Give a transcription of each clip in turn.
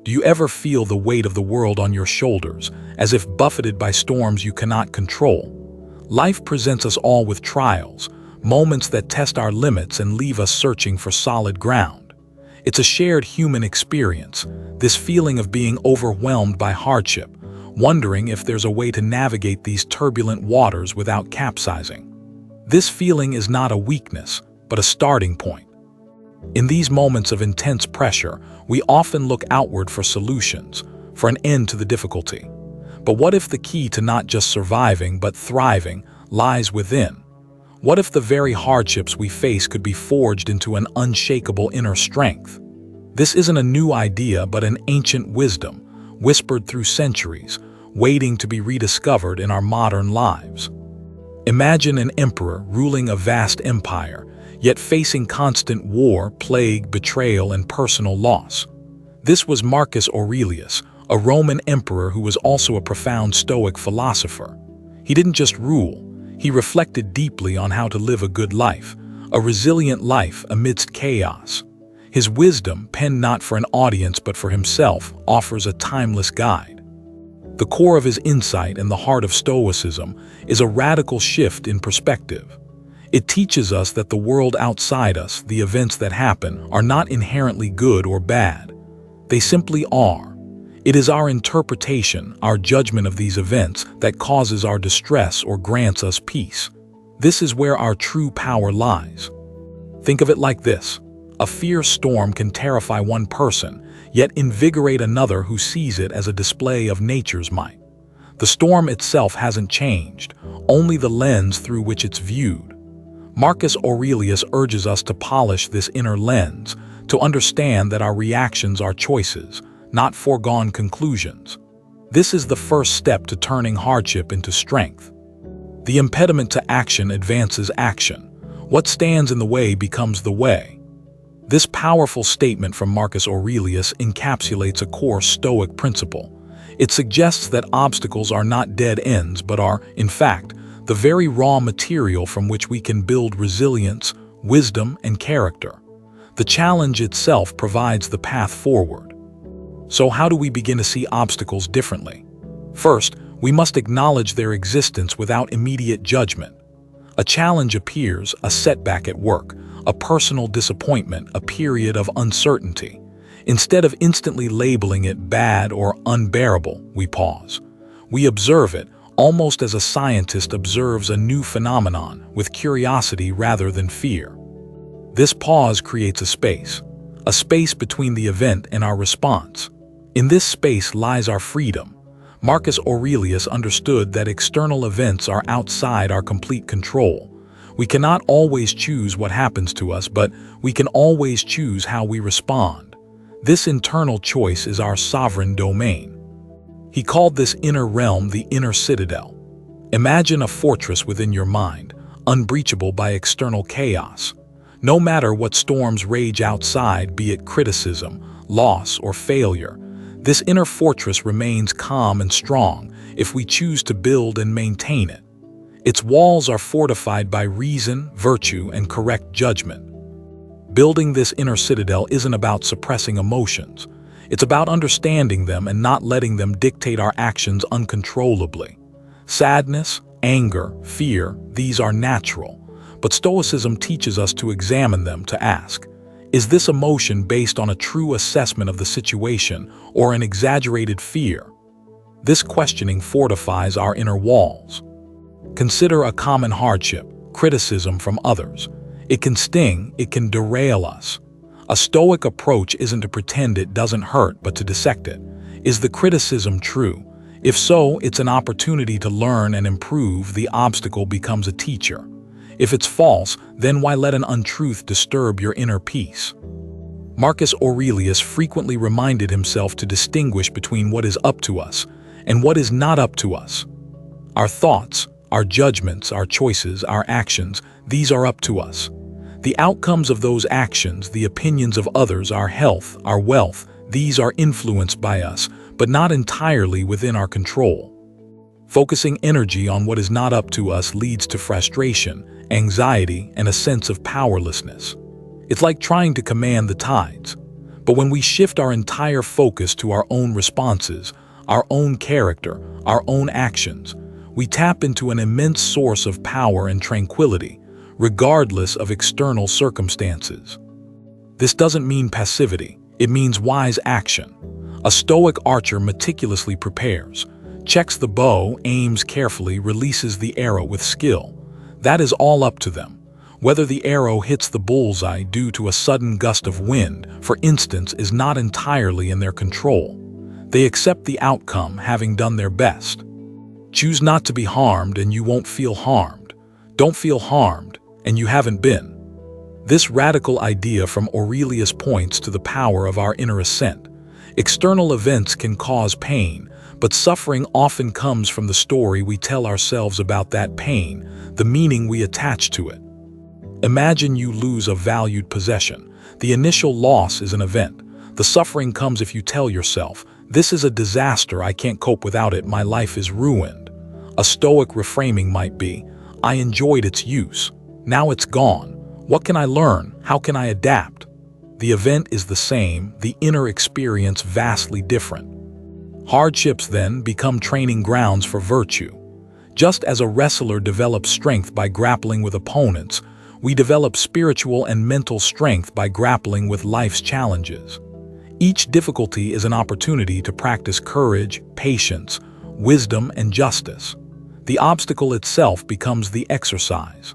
Do you ever feel the weight of the world on your shoulders, as if buffeted by storms you cannot control? Life presents us all with trials, moments that test our limits and leave us searching for solid ground. It's a shared human experience, this feeling of being overwhelmed by hardship, wondering if there's a way to navigate these turbulent waters without capsizing. This feeling is not a weakness, but a starting point. In these moments of intense pressure, we often look outward for solutions, for an end to the difficulty. But what if the key to not just surviving but thriving lies within? What if the very hardships we face could be forged into an unshakable inner strength? This isn't a new idea but an ancient wisdom, whispered through centuries, waiting to be rediscovered in our modern lives. Imagine an emperor ruling a vast empire, yet facing constant war, plague, betrayal, and personal loss. This was Marcus Aurelius, a Roman emperor who was also a profound Stoic philosopher. He didn't just rule, he reflected deeply on how to live a good life, a resilient life amidst chaos. His wisdom, penned not for an audience but for himself, offers a timeless guide. The core of his insight and the heart of Stoicism is a radical shift in perspective. It teaches us that the world outside us, the events that happen, are not inherently good or bad. They simply are. It is our interpretation, our judgment of these events, that causes our distress or grants us peace. This is where our true power lies. Think of it like this. A fierce storm can terrify one person, yet invigorate another who sees it as a display of nature's might. The storm itself hasn't changed, only the lens through which it's viewed. Marcus Aurelius urges us to polish this inner lens, to understand that our reactions are choices, not foregone conclusions. This is the first step to turning hardship into strength. The impediment to action advances action. What stands in the way becomes the way. This powerful statement from Marcus Aurelius encapsulates a core Stoic principle. It suggests that obstacles are not dead ends but are, in fact, the very raw material from which we can build resilience, wisdom, and character. The challenge itself provides the path forward. So how do we begin to see obstacles differently? First, we must acknowledge their existence without immediate judgment. A challenge appears, a setback at work, a personal disappointment, a period of uncertainty. Instead of instantly labeling it bad or unbearable, we pause. We observe it, almost as a scientist observes a new phenomenon, with curiosity rather than fear. This pause creates a space between the event and our response. In this space lies our freedom. Marcus Aurelius understood that external events are outside our complete control. We cannot always choose what happens to us, but we can always choose how we respond. This internal choice is our sovereign domain. He called this inner realm the inner citadel. Imagine a fortress within your mind, unbreachable by external chaos. No matter what storms rage outside, be it criticism, loss, or failure, this inner fortress remains calm and strong if we choose to build and maintain it. Its walls are fortified by reason, virtue, and correct judgment. Building this inner citadel isn't about suppressing emotions. It's about understanding them and not letting them dictate our actions uncontrollably. Sadness, anger, fear, these are natural, but Stoicism teaches us to examine them, to ask, is this emotion based on a true assessment of the situation or an exaggerated fear? This questioning fortifies our inner walls. Consider a common hardship, criticism from others. It can sting, it can derail us. A Stoic approach isn't to pretend it doesn't hurt, but to dissect it. Is the criticism true? If so, it's an opportunity to learn and improve. The obstacle becomes a teacher. If it's false, then why let an untruth disturb your inner peace? Marcus Aurelius frequently reminded himself to distinguish between what is up to us and what is not up to us. Our thoughts, our judgments, our choices, our actions, these are up to us. The outcomes of those actions, the opinions of others, our health, our wealth, these are influenced by us, but not entirely within our control. Focusing energy on what is not up to us leads to frustration, anxiety, and a sense of powerlessness. It's like trying to command the tides. But when we shift our entire focus to our own responses, our own character, our own actions, we tap into an immense source of power and tranquility, regardless of external circumstances. This doesn't mean passivity, it means wise action. A Stoic archer meticulously prepares, checks the bow, aims carefully, releases the arrow with skill. That is all up to them. Whether the arrow hits the bullseye due to a sudden gust of wind, for instance, is not entirely in their control. They accept the outcome, having done their best. Choose not to be harmed and you won't feel harmed. Don't feel harmed and you haven't been. This radical idea from Aurelius points to the power of our inner ascent. External events can cause pain, but suffering often comes from the story we tell ourselves about that pain, the meaning we attach to it. Imagine you lose a valued possession. The initial loss is an event. The suffering comes if you tell yourself, "This is a disaster, I can't cope without it, my life is ruined." A Stoic reframing might be, "I enjoyed its use. Now it's gone. What can I learn? How can I adapt?" The event is the same, the inner experience vastly different. Hardships then become training grounds for virtue. Just as a wrestler develops strength by grappling with opponents, we develop spiritual and mental strength by grappling with life's challenges. Each difficulty is an opportunity to practice courage, patience, wisdom, and justice. The obstacle itself becomes the exercise.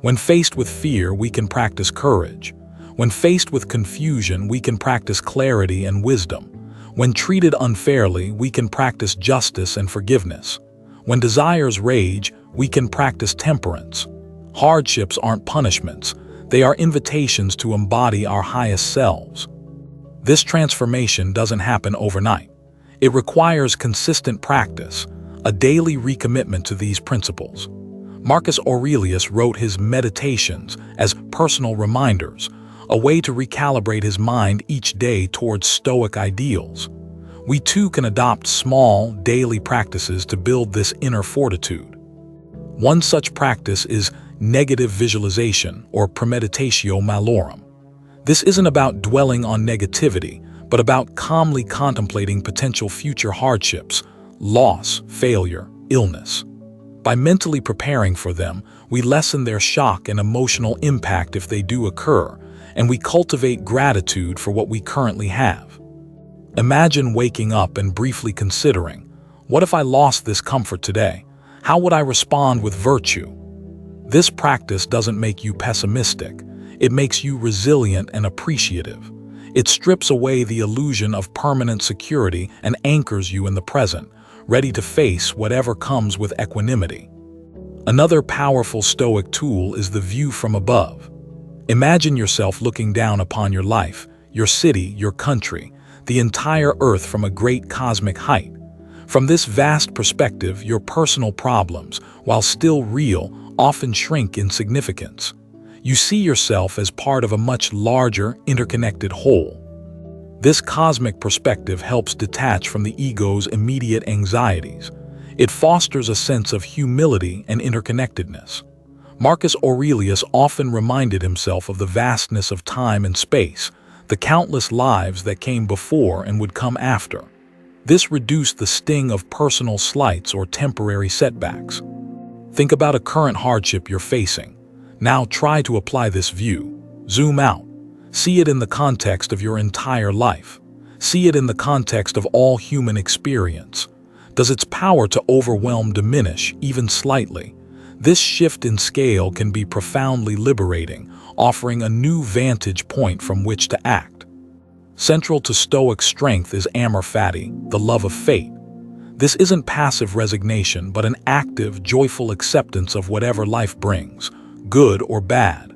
When faced with fear, we can practice courage. When faced with confusion, we can practice clarity and wisdom. When treated unfairly, we can practice justice and forgiveness. When desires rage, we can practice temperance. Hardships aren't punishments, they are invitations to embody our highest selves. This transformation doesn't happen overnight. It requires consistent practice, a daily recommitment to these principles. Marcus Aurelius wrote his Meditations as personal reminders, a way to recalibrate his mind each day towards Stoic ideals. We too can adopt small, daily practices to build this inner fortitude. One such practice is negative visualization, or premeditatio malorum. This isn't about dwelling on negativity, but about calmly contemplating potential future hardships, loss, failure, illness. By mentally preparing for them, we lessen their shock and emotional impact if they do occur, and we cultivate gratitude for what we currently have. Imagine waking up and briefly considering, what if I lost this comfort today? How would I respond with virtue? This practice doesn't make you pessimistic. It makes you resilient and appreciative. It strips away the illusion of permanent security and anchors you in the present, ready to face whatever comes with equanimity. Another powerful Stoic tool is the view from above. Imagine yourself looking down upon your life, your city, your country, the entire earth from a great cosmic height. From this vast perspective, your personal problems, while still real, often shrink in significance. You see yourself as part of a much larger, interconnected whole. This cosmic perspective helps detach from the ego's immediate anxieties. It fosters a sense of humility and interconnectedness. Marcus Aurelius often reminded himself of the vastness of time and space, the countless lives that came before and would come after. This reduced the sting of personal slights or temporary setbacks. Think about a current hardship you're facing. Now try to apply this view. Zoom out. See it in the context of your entire life. See it in the context of all human experience. Does its power to overwhelm diminish, even slightly? This shift in scale can be profoundly liberating, offering a new vantage point from which to act. Central to Stoic strength is amor fati, the love of fate. This isn't passive resignation, but an active, joyful acceptance of whatever life brings, good or bad.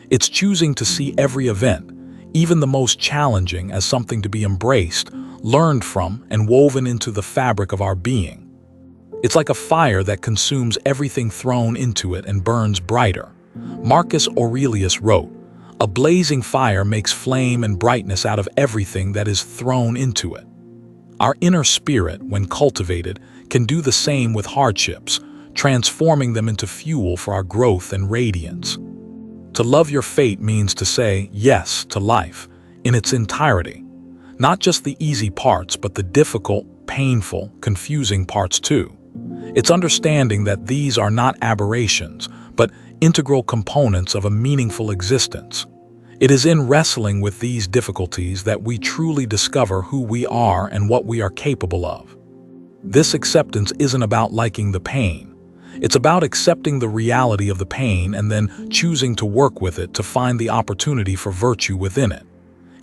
It's choosing to see every event, even the most challenging, as something to be embraced, learned from, and woven into the fabric of our being. It's like a fire that consumes everything thrown into it and burns brighter. Marcus Aurelius wrote, "A blazing fire makes flame and brightness out of everything that is thrown into it." Our inner spirit, when cultivated, can do the same with hardships, transforming them into fuel for our growth and radiance. To love your fate means to say yes to life, in its entirety. Not just the easy parts, but the difficult, painful, confusing parts too. It's understanding that these are not aberrations, but integral components of a meaningful existence. It is in wrestling with these difficulties that we truly discover who we are and what we are capable of. This acceptance isn't about liking the pain. It's about accepting the reality of the pain and then choosing to work with it to find the opportunity for virtue within it.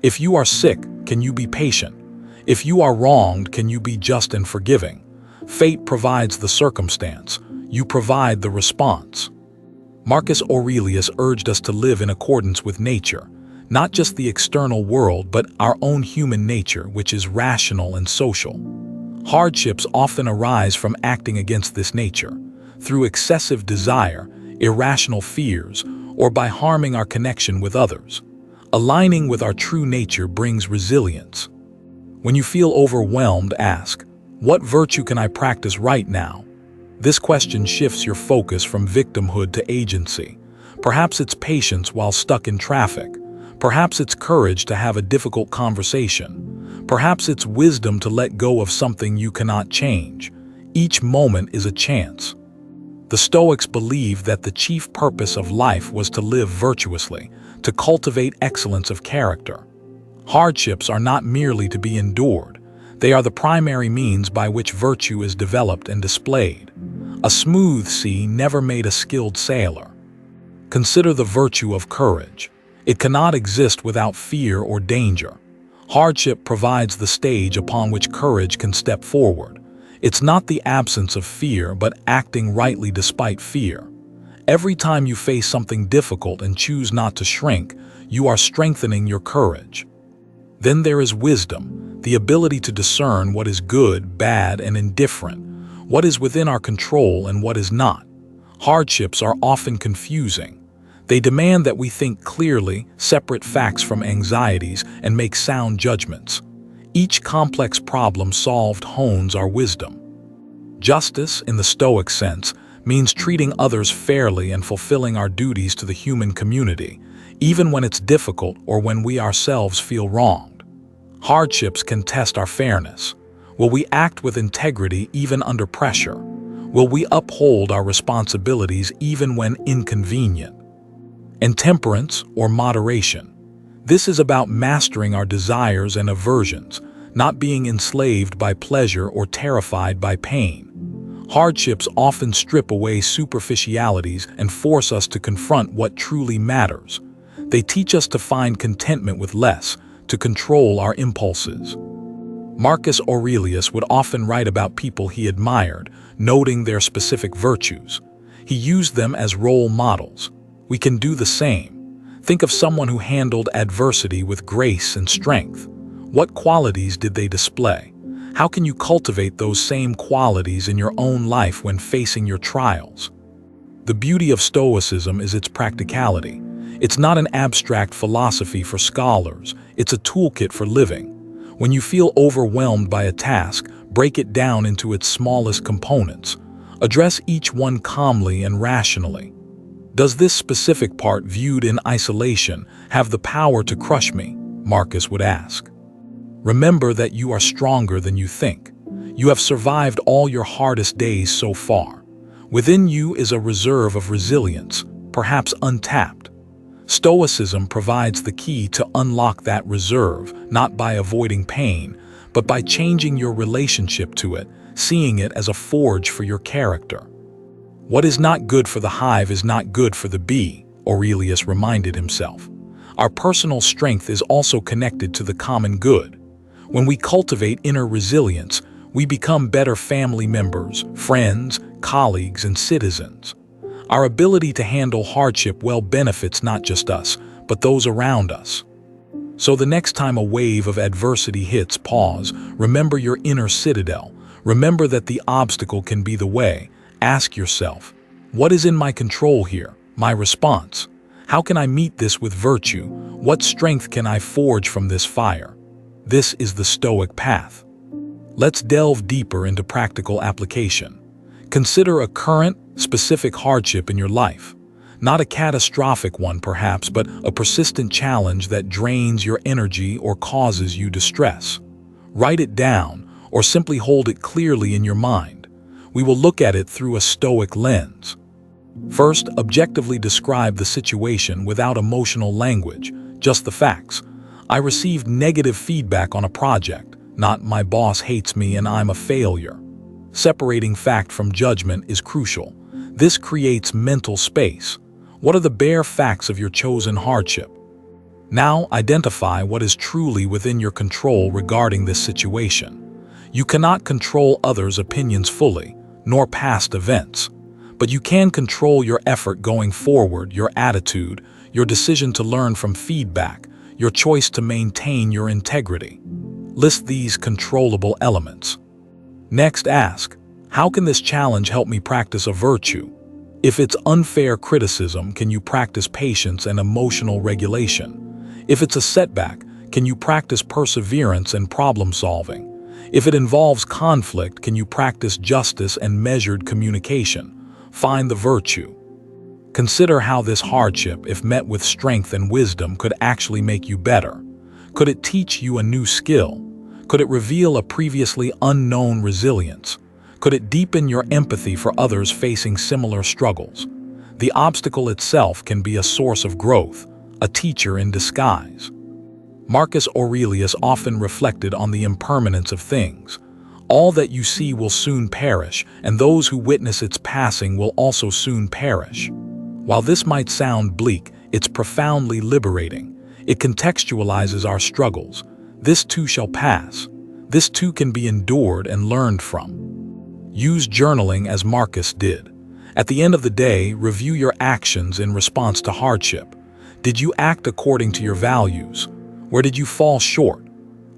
If you are sick, can you be patient? If you are wronged, can you be just and forgiving? Fate provides the circumstance. You provide the response. Marcus Aurelius urged us to live in accordance with nature, not just the external world, but our own human nature, which is rational and social. Hardships often arise from acting against this nature, through excessive desire, irrational fears, or by harming our connection with others. Aligning with our true nature brings resilience. When you feel overwhelmed, ask, what virtue can I practice right now? This question shifts your focus from victimhood to agency. Perhaps it's patience while stuck in traffic. Perhaps it's courage to have a difficult conversation. Perhaps it's wisdom to let go of something you cannot change. Each moment is a chance. The Stoics believed that the chief purpose of life was to live virtuously, to cultivate excellence of character. Hardships are not merely to be endured. They are the primary means by which virtue is developed and displayed. A smooth sea never made a skilled sailor. Consider the virtue of courage. It cannot exist without fear or danger. Hardship provides the stage upon which courage can step forward. It's not the absence of fear, but acting rightly despite fear. Every time you face something difficult and choose not to shrink, you are strengthening your courage. Then there is wisdom, the ability to discern what is good, bad, and indifferent, what is within our control and what is not. Hardships are often confusing. They demand that we think clearly, separate facts from anxieties, and make sound judgments. Each complex problem solved hones our wisdom. Justice, in the Stoic sense, means treating others fairly and fulfilling our duties to the human community, even when it's difficult or when we ourselves feel wronged. Hardships can test our fairness. Will we act with integrity even under pressure? Will we uphold our responsibilities even when inconvenient? And temperance, or moderation. This is about mastering our desires and aversions, not being enslaved by pleasure or terrified by pain. Hardships often strip away superficialities and force us to confront what truly matters. They teach us to find contentment with less, to control our impulses. Marcus Aurelius would often write about people he admired, noting their specific virtues. He used them as role models. We can do the same. Think of someone who handled adversity with grace and strength. What qualities did they display? How can you cultivate those same qualities in your own life when facing your trials? The beauty of Stoicism is its practicality. It's not an abstract philosophy for scholars, it's a toolkit for living. When you feel overwhelmed by a task, break it down into its smallest components. Address each one calmly and rationally. Does this specific part, viewed in isolation, have the power to crush me? Marcus would ask. Remember that you are stronger than you think. You have survived all your hardest days so far. Within you is a reserve of resilience, perhaps untapped. Stoicism provides the key to unlock that reserve, not by avoiding pain, but by changing your relationship to it, seeing it as a forge for your character. What is not good for the hive is not good for the bee, Aurelius reminded himself. Our personal strength is also connected to the common good. When we cultivate inner resilience, we become better family members, friends, colleagues, and citizens. Our ability to handle hardship well benefits not just us, but those around us. So the next time a wave of adversity hits, pause, remember your inner citadel, remember that the obstacle can be the way. Ask yourself, what is in my control here? My response. How can I meet this with virtue? What strength can I forge from this fire? This is the Stoic path. Let's delve deeper into practical application. Consider a current, specific hardship in your life. Not a catastrophic one perhaps, but a persistent challenge that drains your energy or causes you distress. Write it down or simply hold it clearly in your mind. We will look at it through a Stoic lens. First, objectively describe the situation without emotional language, just the facts. I received negative feedback on a project, not my boss hates me and I'm a failure. Separating fact from judgment is crucial. This creates mental space. What are the bare facts of your chosen hardship? Now identify what is truly within your control regarding this situation. You cannot control others' opinions fully, nor past events. But you can control your effort going forward, your attitude, your decision to learn from feedback, your choice to maintain your integrity. List these controllable elements. Next, ask, how can this challenge help me practice a virtue? If it's unfair criticism, can you practice patience and emotional regulation? If it's a setback, can you practice perseverance and problem solving? If it involves conflict, can you practice justice and measured communication? Find the virtue. Consider how this hardship, if met with strength and wisdom, could actually make you better. Could it teach you a new skill? Could it reveal a previously unknown resilience? Could it deepen your empathy for others facing similar struggles? The obstacle itself can be a source of growth, a teacher in disguise. Marcus Aurelius often reflected on the impermanence of things. All that you see will soon perish, and those who witness its passing will also soon perish. While this might sound bleak, it's profoundly liberating. It contextualizes our struggles. This too shall pass. This too can be endured and learned from. Use journaling as Marcus did. At the end of the day, review your actions in response to hardship. Did you act according to your values? Where did you fall short?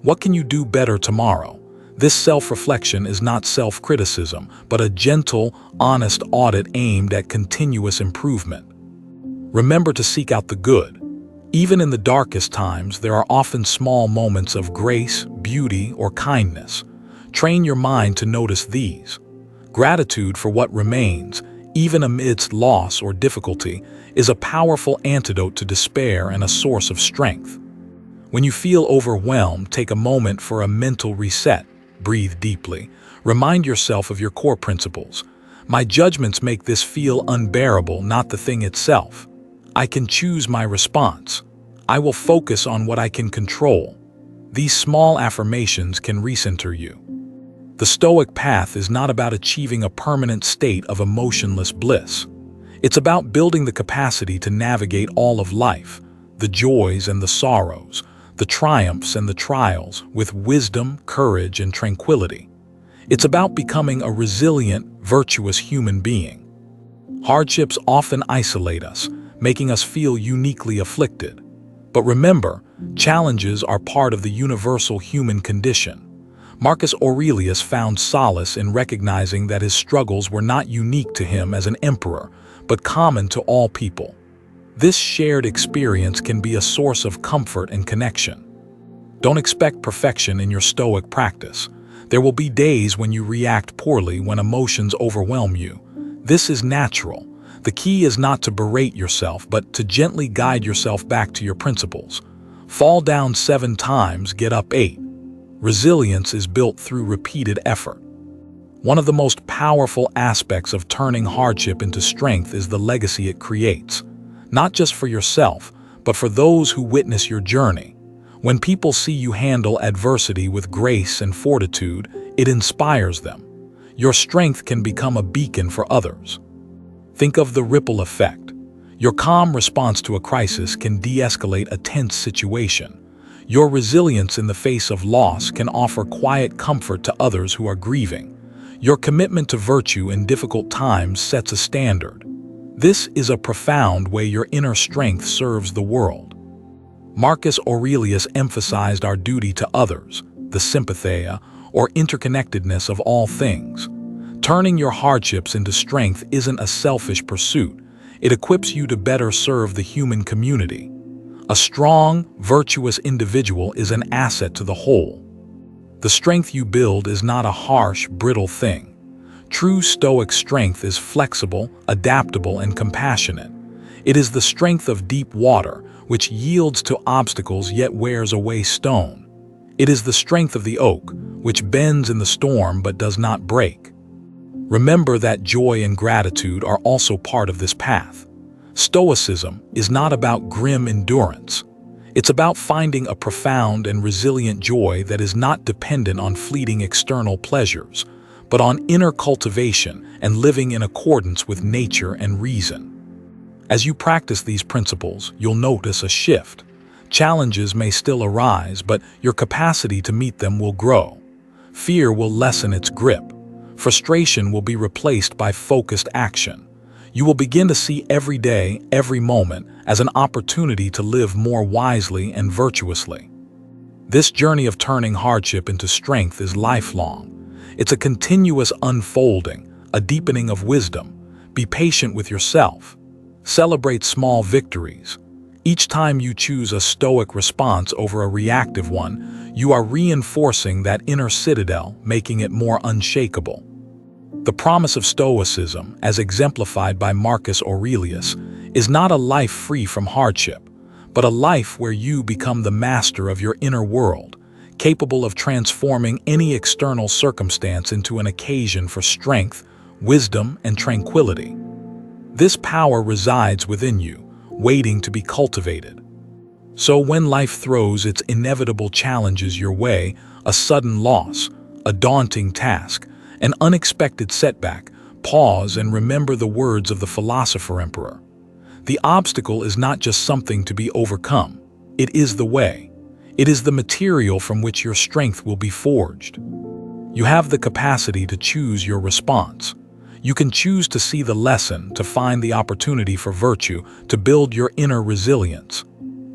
What can you do better tomorrow? This self-reflection is not self-criticism, but a gentle, honest audit aimed at continuous improvement. Remember to seek out the good. Even in the darkest times, there are often small moments of grace, beauty, or kindness. Train your mind to notice these. Gratitude for what remains, even amidst loss or difficulty, is a powerful antidote to despair and a source of strength. When you feel overwhelmed, take a moment for a mental reset. Breathe deeply. Remind yourself of your core principles. My judgments make this feel unbearable, not the thing itself. I can choose my response. I will focus on what I can control. These small affirmations can recenter you. The Stoic path is not about achieving a permanent state of emotionless bliss. It's about building the capacity to navigate all of life, the joys and the sorrows, the triumphs and the trials, with wisdom, courage, and tranquility. It's about becoming a resilient, virtuous human being. Hardships often isolate us, making us feel uniquely afflicted. But remember, challenges are part of the universal human condition. Marcus Aurelius found solace in recognizing that his struggles were not unique to him as an emperor, but common to all people. This shared experience can be a source of comfort and connection. Don't expect perfection in your Stoic practice. There will be days when you react poorly, when emotions overwhelm you. This is natural. The key is not to berate yourself, but to gently guide yourself back to your principles. Fall down 7 times, get up 8. Resilience is built through repeated effort. One of the most powerful aspects of turning hardship into strength is the legacy it creates. Not just for yourself, but for those who witness your journey. When people see you handle adversity with grace and fortitude, it inspires them. Your strength can become a beacon for others. Think of the ripple effect. Your calm response to a crisis can de-escalate a tense situation. Your resilience in the face of loss can offer quiet comfort to others who are grieving. Your commitment to virtue in difficult times sets a standard. This is a profound way your inner strength serves the world. Marcus Aurelius emphasized our duty to others, the sympatheia, or interconnectedness of all things. Turning your hardships into strength isn't a selfish pursuit. It equips you to better serve the human community. A strong, virtuous individual is an asset to the whole. The strength you build is not a harsh, brittle thing. True Stoic strength is flexible, adaptable, and compassionate. It is the strength of deep water, which yields to obstacles yet wears away stone. It is the strength of the oak, which bends in the storm but does not break. Remember that joy and gratitude are also part of this path. Stoicism is not about grim endurance. It's about finding a profound and resilient joy that is not dependent on fleeting external pleasures, but on inner cultivation and living in accordance with nature and reason. As you practice these principles, you'll notice a shift. Challenges may still arise, but your capacity to meet them will grow. Fear will lessen its grip. Frustration will be replaced by focused action. You will begin to see every day, every moment, as an opportunity to live more wisely and virtuously. This journey of turning hardship into strength is lifelong. It's a continuous unfolding, a deepening of wisdom. Be patient with yourself. Celebrate small victories. Each time you choose a stoic response over a reactive one, you are reinforcing that inner citadel, making it more unshakable. The promise of Stoicism, as exemplified by Marcus Aurelius, is not a life free from hardship, but a life where you become the master of your inner world, capable of transforming any external circumstance into an occasion for strength, wisdom, and tranquility. This power resides within you, waiting to be cultivated. So when life throws its inevitable challenges your way, a sudden loss, a daunting task, an unexpected setback, pause and remember the words of the philosopher emperor. The obstacle is not just something to be overcome. It is the way. It is the material from which your strength will be forged. You have the capacity to choose your response. You can choose to see the lesson, to find the opportunity for virtue, to build your inner resilience.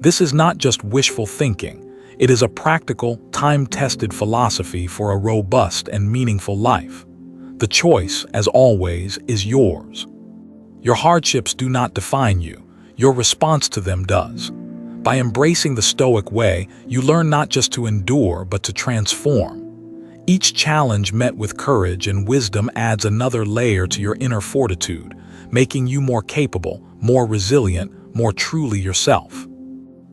This is not just wishful thinking. It is a practical, time-tested philosophy for a robust and meaningful life. The choice, as always, is yours. Your hardships do not define you. Your response to them does. By embracing the Stoic way, you learn not just to endure, but to transform. Each challenge met with courage and wisdom adds another layer to your inner fortitude, making you more capable, more resilient, more truly yourself.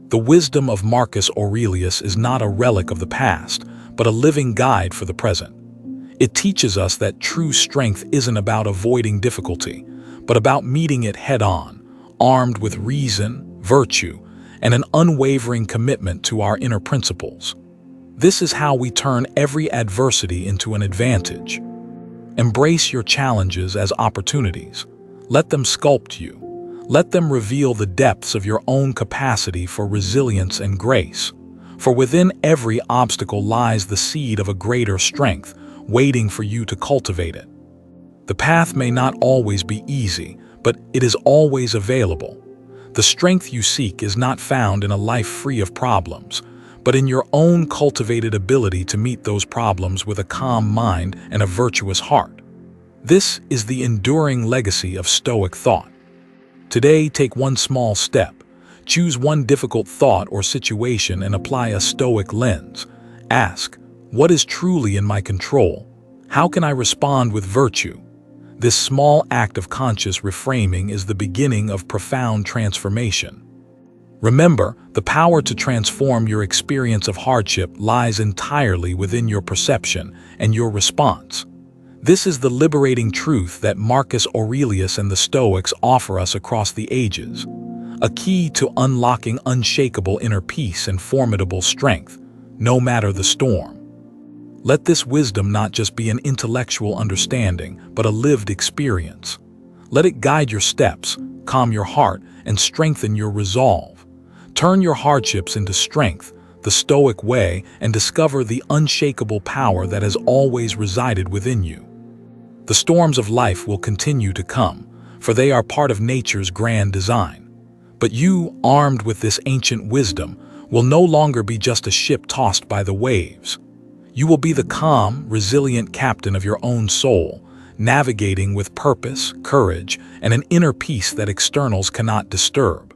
The wisdom of Marcus Aurelius is not a relic of the past, but a living guide for the present. It teaches us that true strength isn't about avoiding difficulty, but about meeting it head-on, armed with reason, virtue, and an unwavering commitment to our inner principles. This is how we turn every adversity into an advantage. Embrace your challenges as opportunities. Let them sculpt you. Let them reveal the depths of your own capacity for resilience and grace. For within every obstacle lies the seed of a greater strength, waiting for you to cultivate it. The path may not always be easy, but it is always available. The strength you seek is not found in a life free of problems, but in your own cultivated ability to meet those problems with a calm mind and a virtuous heart. This is the enduring legacy of Stoic thought. Today, take one small step. Choose one difficult thought or situation and apply a Stoic lens. Ask, what is truly in my control? How can I respond with virtue? This small act of conscious reframing is the beginning of profound transformation. Remember, the power to transform your experience of hardship lies entirely within your perception and your response. This is the liberating truth that Marcus Aurelius and the Stoics offer us across the ages, a key to unlocking unshakable inner peace and formidable strength, no matter the storm. Let this wisdom not just be an intellectual understanding, but a lived experience. Let it guide your steps, calm your heart, and strengthen your resolve. Turn your hardships into strength, the Stoic way, and discover the unshakable power that has always resided within you. The storms of life will continue to come, for they are part of nature's grand design. But you, armed with this ancient wisdom, will no longer be just a ship tossed by the waves. You will be the calm, resilient captain of your own soul, navigating with purpose, courage, and an inner peace that externals cannot disturb.